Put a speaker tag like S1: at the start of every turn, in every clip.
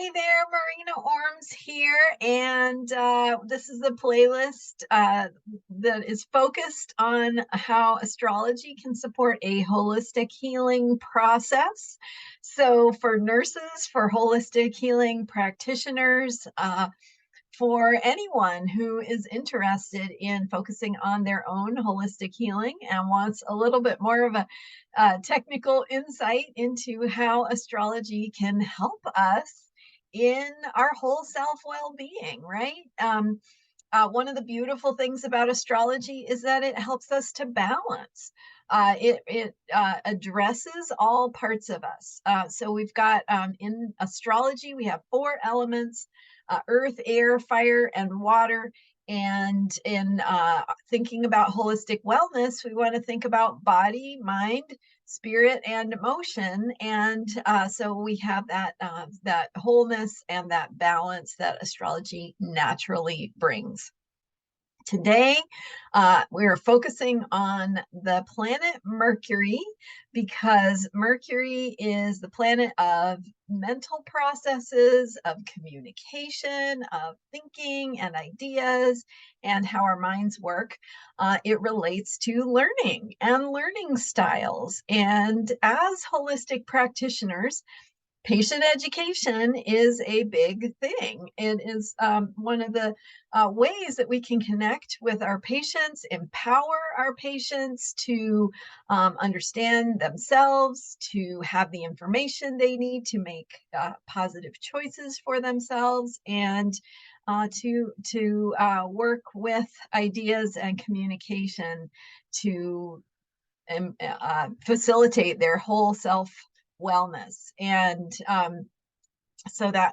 S1: Hey there, Marina Orms here, and this is a playlist that is focused on how astrology can support a holistic healing process. So, for nurses, for holistic healing practitioners, for anyone who is interested in focusing on their own holistic healing and wants a little bit more of a technical insight into how astrology can help us in our whole self well-being, right? One of the beautiful things about astrology is that it helps us to balance. It addresses all parts of us. So we've got in astrology, we have four elements: earth, air, fire, and water. And in thinking about holistic wellness, we want to think about body, mind, spirit, and emotion. And so we have that wholeness and that balance that astrology naturally brings. Today, we're focusing on the planet Mercury because Mercury is the planet of mental processes, of communication, of thinking and ideas, and how our minds work. It relates to learning and learning styles. And as holistic practitioners, patient education is a big thing. It is one of the ways that we can connect with our patients, empower our patients to understand themselves, to have the information they need to make positive choices for themselves, and to work with ideas and communication to facilitate their whole self wellness. And so that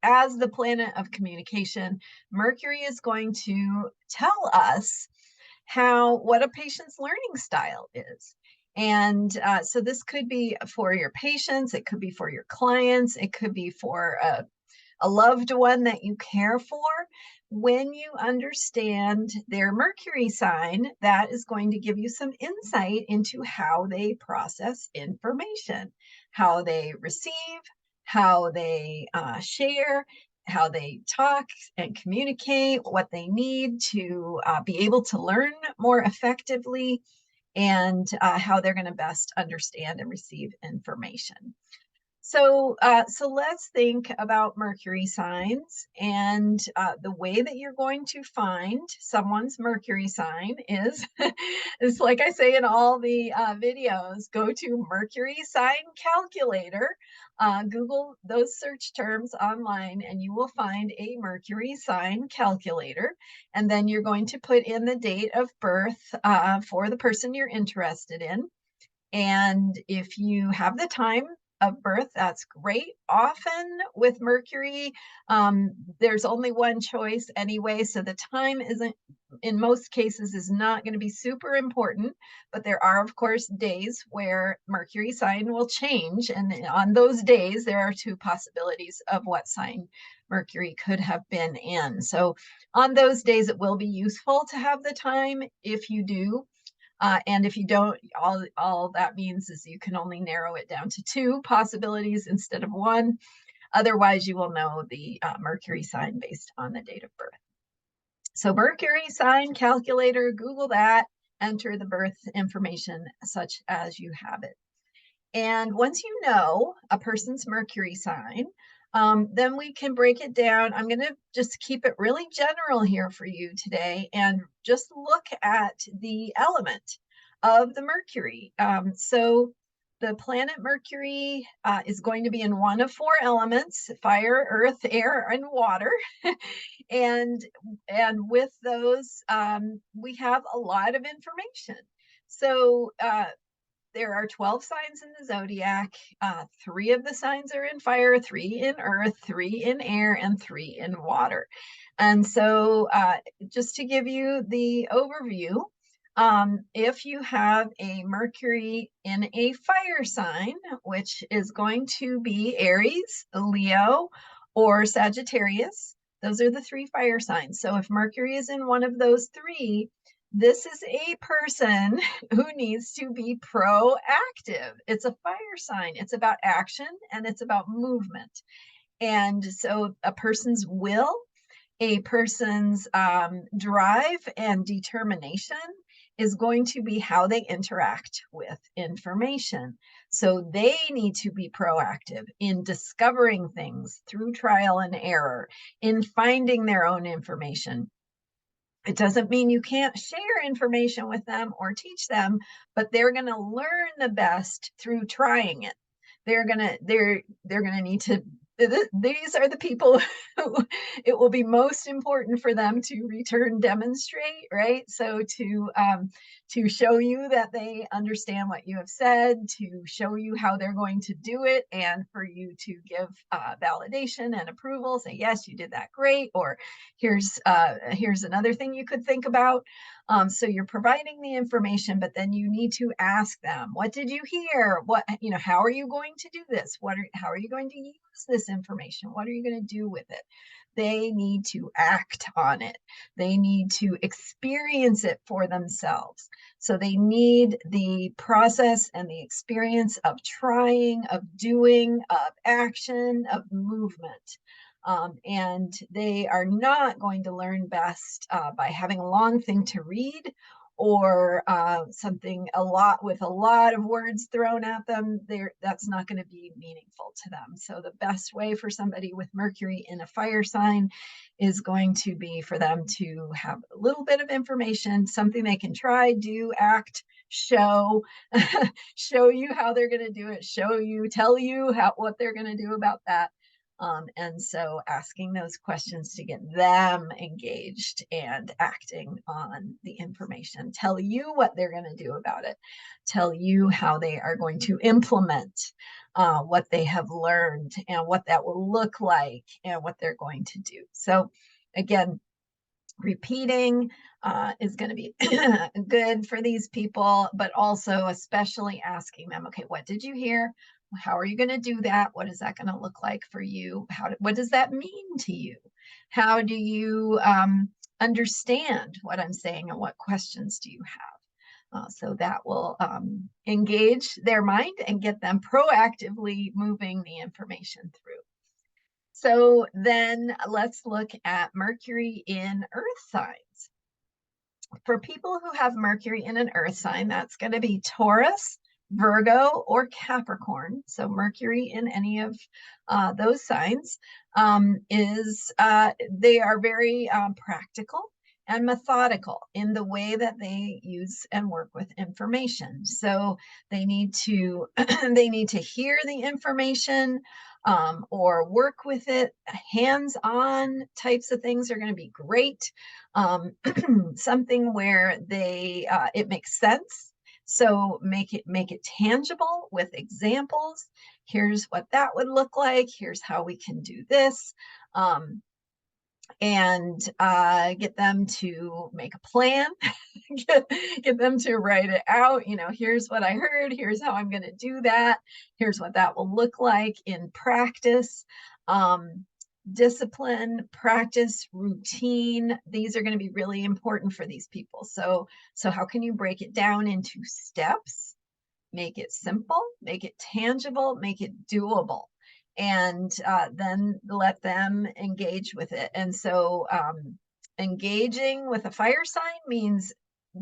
S1: as the planet of communication, Mercury is going to tell us what a patient's learning style is. And so this could be for your patients, it could be for your clients, it could be for a loved one that you care for. When you understand their Mercury sign, that is going to give you some insight into how they process information, how they receive, how they share, how they talk and communicate, what they need to be able to learn more effectively, and how they're going to best understand and receive information. So let's think about Mercury signs, and the way that you're going to find someone's Mercury sign is, is like I say in all the videos, go to Mercury sign calculator, Google those search terms online, and you will find a Mercury sign calculator. And then you're going to put in the date of birth for the person you're interested in. And if you have the time of birth, that's great. Often with Mercury, there's only one choice anyway, so the time isn't, in most cases, is not going to be super important. But there are, of course, days where Mercury sign will change, and on those days, there are two possibilities of what sign Mercury could have been in. So on those days, it will be useful to have the time. If you do, and if you don't, all that means is you can only narrow it down to two possibilities instead of one. Otherwise, you will know the Mercury sign based on the date of birth. So Mercury sign calculator, Google that, enter the birth information such as you have it. And once you know a person's Mercury sign, then we can break it down. I'm going to just keep it really general here for you today and just look at the element of the Mercury. So the planet Mercury is going to be in one of four elements: fire, earth, air, and water. and with those, we have a lot of information. So there are 12 signs in the zodiac. 3 of the signs are in fire, 3 in earth, 3 in air, and 3 in water. And so just to give you the overview, if you have a Mercury in a fire sign, which is going to be Aries, Leo, or Sagittarius, those are the 3 fire signs. So if Mercury is in one of those 3, this is a person who needs to be proactive. It's a fire sign. It's about action and it's about movement. And so a person's will, a person's drive and determination is going to be how they interact with information. So they need to be proactive in discovering things through trial and error, in finding their own information. It doesn't mean you can't share information with them or teach them, but they're going to learn the best through trying it. They're going to need to, these are the people who it will be most important for them to return demonstrate, right? So to show you that they understand what you have said, to show you how they're going to do it, and for you to give validation and approval, say, yes, you did that great, or here's another thing you could think about. So you're providing the information, but then you need to ask them, what did you hear? What, how are you going to do this? How are you going to use this information? What are you going to do with it? They need to act on it. They need to experience it for themselves. So they need the process and the experience of trying, of doing, of action, of movement. And they are not going to learn best by having a long thing to read, or something with a lot of words thrown at them. That's not going to be meaningful to them. So the best way for somebody with Mercury in a fire sign is going to be for them to have a little bit of information, something they can try, do, act, show, show you how they're going to do it, tell you what they're going to do about that. And so asking those questions to get them engaged and acting on the information, tell you what they're going to do about it, tell you how they are going to implement what they have learned, and what that will look like, and what they're going to do. So again, repeating is going to be good for these people, but also especially asking them, okay, what did you hear? How are you going to do that? What is that going to look like for you? What does that mean to you? How do you understand what I'm saying, and what questions do you have? So that will engage their mind and get them proactively moving the information through. So then let's look at Mercury in earth signs. For people who have Mercury in an earth sign, that's going to be Taurus, Virgo, or Capricorn. So Mercury in any of those signs they are very practical and methodical in the way that they use and work with information. So they need to they need to hear the information or work with it. Hands-on types of things are going to be great. Something where it makes sense. So make it tangible with examples. Here's what that would look like. Here's how we can do this. And get them to make a plan, get them to write it out. Here's what I heard. Here's how I'm going to do that. Here's what that will look like in practice. Discipline, practice, routine. These are going to be really important for these people. So how can you break it down into steps? Make it simple, make it tangible, make it doable, and then let them engage with it. And so engaging with a fire sign means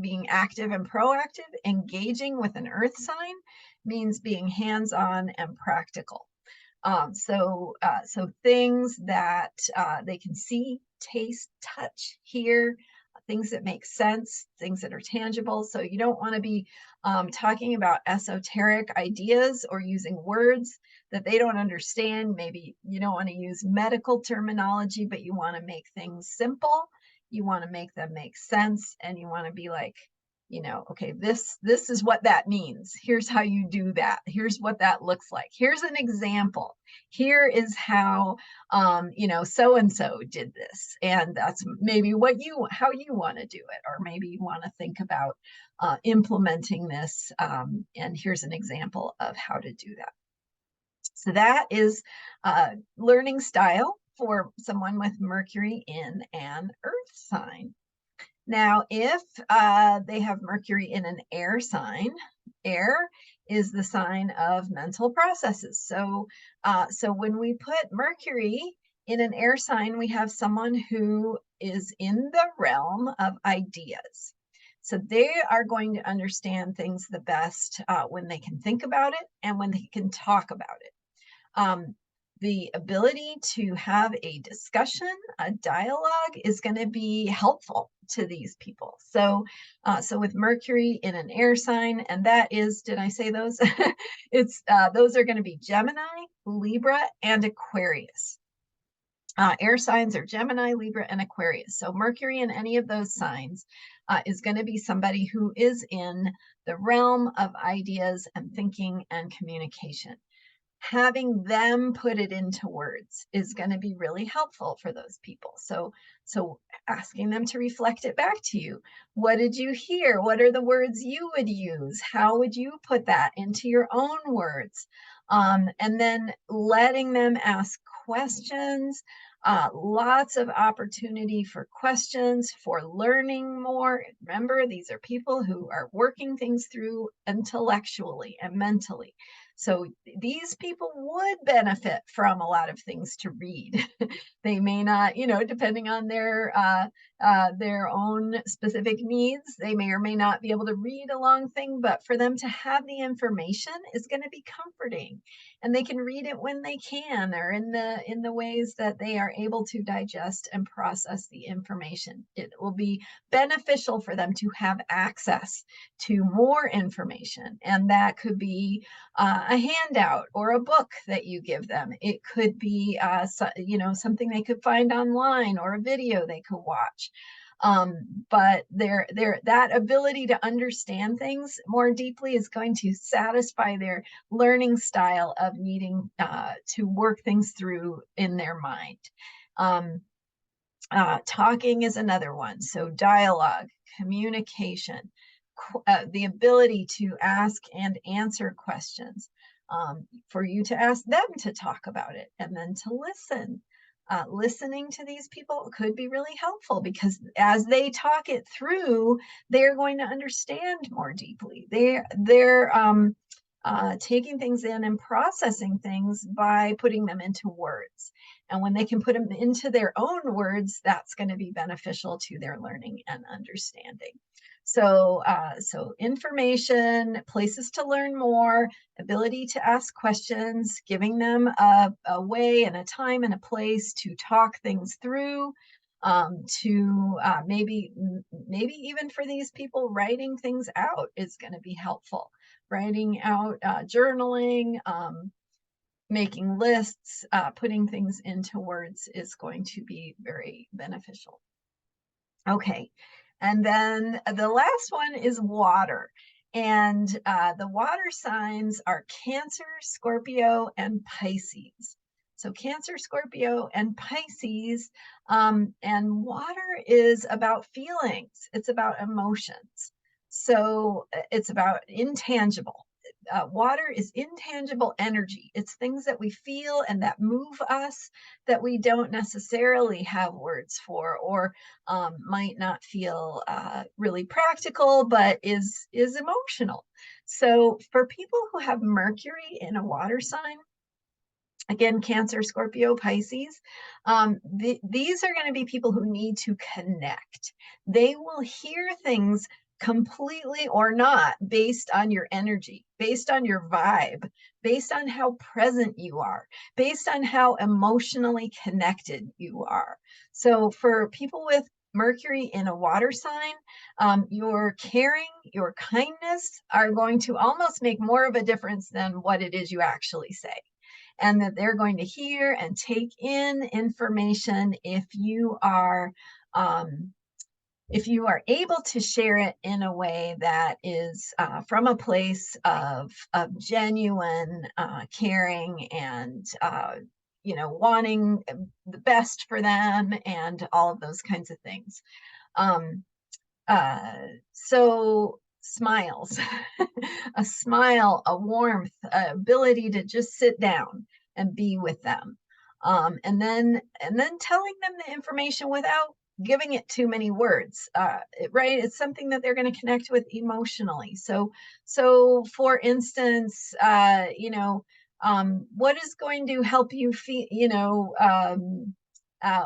S1: being active and proactive. Engaging with an earth sign means being hands-on and practical. So things that they can see, taste, touch, hear, things that make sense, things that are tangible. So you don't want to be talking about esoteric ideas or using words that they don't understand. Maybe you don't want to use medical terminology, but you want to make things simple. You want to make them make sense, and you want to be like, okay, this is what that means. Here's how you do that. Here's what that looks like. Here's an example. Here is how, so-and-so did this. And that's maybe how you want to do it. Or maybe you want to think about implementing this. And here's an example of how to do that. So that is learning style for someone with Mercury in an earth sign. Now, if they have Mercury in an air sign, air is the sign of mental processes. So, so when we put Mercury in an air sign, we have someone who is in the realm of ideas. So they are going to understand things the best when they can think about it and when they can talk about it. The ability to have a discussion, a dialogue is going to be helpful to these people. So, so with Mercury in an air sign, and that is, did I say those? It's those are going to be Gemini, Libra, and Aquarius. Air signs are Gemini, Libra, and Aquarius. So Mercury in any of those signs is going to be somebody who is in the realm of ideas and thinking and communication. Having them put it into words is going to be really helpful for those people. So asking them to reflect it back to you. What did you hear? What are the words you would use? How would you put that into your own words? And then letting them ask questions. Lots of opportunity for questions, for learning more. Remember, these are people who are working things through intellectually and mentally. So these people would benefit from a lot of things to read. They may not, you know, depending on their own specific needs, they may or may not be able to read a long thing, but for them to have the information is going to be comforting, and they can read it when they can, or in the ways that they are able to digest and process the information. It will be beneficial for them to have access to more information, and that could be a handout or a book that you give them. It could be, you know, something they could find online, or a video they could watch. But that ability to understand things more deeply is going to satisfy their learning style of needing to work things through in their mind. Talking is another one. So dialogue, communication, the ability to ask and answer questions, for you to ask them to talk about it, and then to listen. Listening to these people could be really helpful, because as they talk it through, they're going to understand more deeply. They're taking things in and processing things by putting them into words. And when they can put them into their own words, that's going to be beneficial to their learning and understanding. So, so information, places to learn more, ability to ask questions, giving them a way and a time and a place to talk things through, to maybe even for these people, writing things out is going to be helpful. Writing out, journaling, making lists, putting things into words is going to be very beneficial. Okay, and then the last one is water. And the water signs are Cancer, Scorpio, and Pisces. So Cancer, Scorpio, and Pisces. And water is about feelings. It's about emotions. So it's about intangible. Water is intangible energy. It's things that we feel and that move us, that we don't necessarily have words for, or might not feel really practical, but is emotional. So for people who have Mercury in a water sign, again, Cancer, Scorpio, Pisces, these are going to be people who need to connect. They will hear things completely or not based on your energy, based on your vibe, based on how present you are, based on how emotionally connected you are. So for people with Mercury in a water sign, your caring, your kindness are going to almost make more of a difference than what it is you actually say. And that they're going to hear and take in information if you are able to share it in a way that is from a place of genuine caring, and you know, wanting the best for them, and all of those kinds of things. So smiles, a smile, a warmth, ability to just sit down and be with them, and then telling them the information without giving it too many words, right? It's something that they're going to connect with emotionally. So for instance, what is going to help you feel,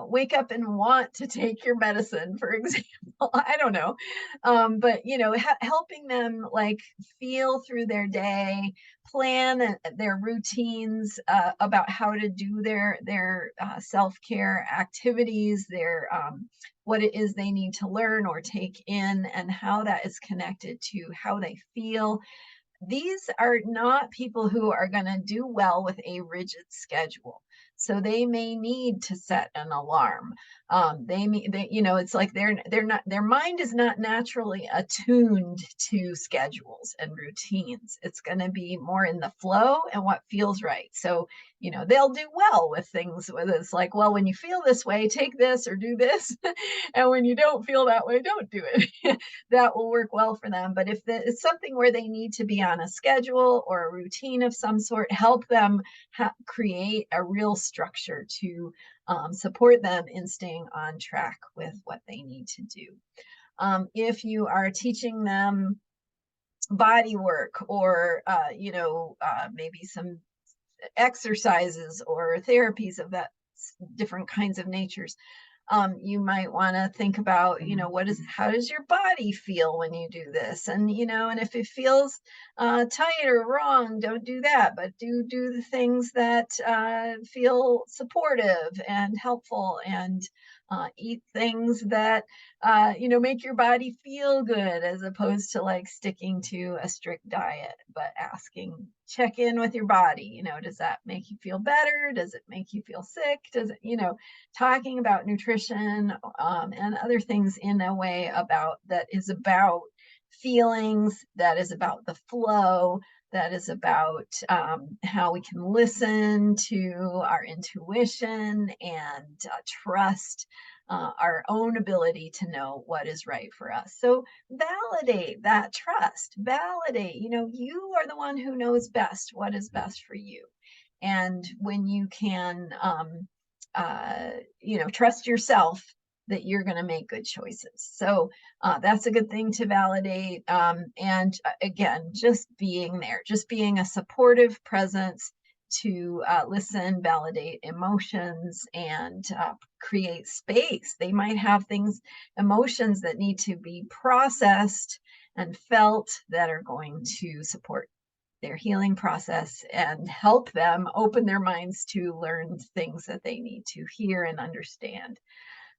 S1: wake up and want to take your medicine, for example. I don't know. But helping them like feel through their day, plan their routines, about how to do their self-care activities, their what it is they need to learn or take in, and how that is connected to how they feel. These are not people who are going to do well with a rigid schedule. So they may need to set an alarm. It's like their mind is not naturally attuned to schedules and routines. It's going to be more in the flow and what feels right. So, they'll do well with things with it's like, well, when you feel this way, take this or do this. And when you don't feel that way, don't do it. That will work well for them. But if it's something where they need to be on a schedule or a routine of some sort, help them create a real structure to support them in staying on track with what they need to do. If you are teaching them body work or maybe some exercises or therapies of that different kinds of natures, you might want to think about, how does your body feel when you do this? And, and if it feels tight or wrong, don't do that, but do the things that feel supportive and helpful, and eat things that, make your body feel good, as opposed to like sticking to a strict diet, but check in with your body. Does that make you feel better? Does it make you feel sick? Does it, talking about nutrition and other things in a way that is about feelings, that is about the flow, that is about how we can listen to our intuition and trust our own ability to know what is right for us. So validate that trust, validate, you are the one who knows best what is best for you. And when you can, trust yourself that you're going to make good choices. So that's a good thing to validate. And again, just being there, just being a supportive presence to listen, validate emotions, and create space. They might have emotions that need to be processed and felt, that are going to support their healing process and help them open their minds to learn things that they need to hear and understand.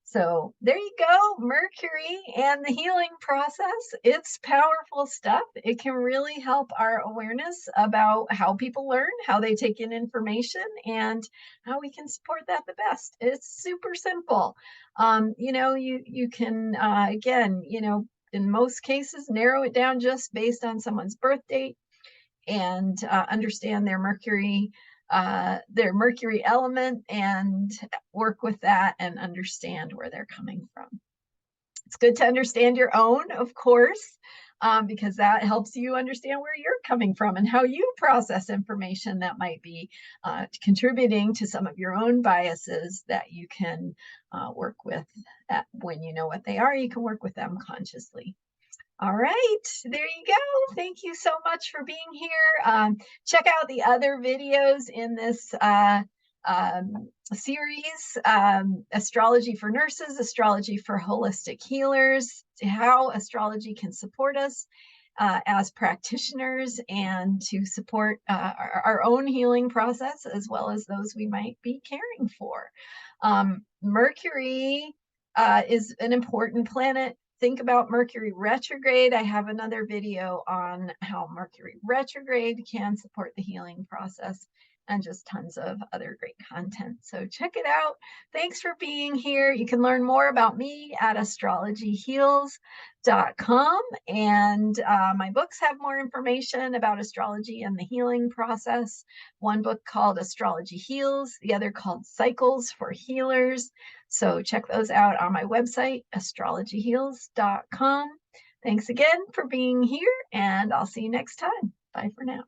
S1: So there you go, Mercury and the healing process. It's powerful stuff. It can really help our awareness about how people learn, how they take in information, and how we can support that the best. It's super simple. You can, again, in most cases, narrow it down just based on someone's birth date, and understand their Mercury element, and work with that and understand where they're coming from. It's good to understand your own, of course, because that helps you understand where you're coming from and how you process information that might be contributing to some of your own biases that you can work with. When you know what they are, you can work with them consciously. All right, there you go. Thank you so much for being here. Check out the other videos in this series, Astrology for Nurses, Astrology for Holistic Healers, how astrology can support us as practitioners, and to support our own healing process, as well as those we might be caring for. Mercury is an important planet. Think about Mercury retrograde. I have another video on how Mercury retrograde can support the healing process, and just tons of other great content. So check it out. Thanks for being here. You can learn more about me at astrologyheals.com. And my books have more information about astrology and the healing process. One book called Astrology Heals, the other called Cycles for Healers. So check those out on my website, astrologyheals.com. Thanks again for being here, and I'll see you next time. Bye for now.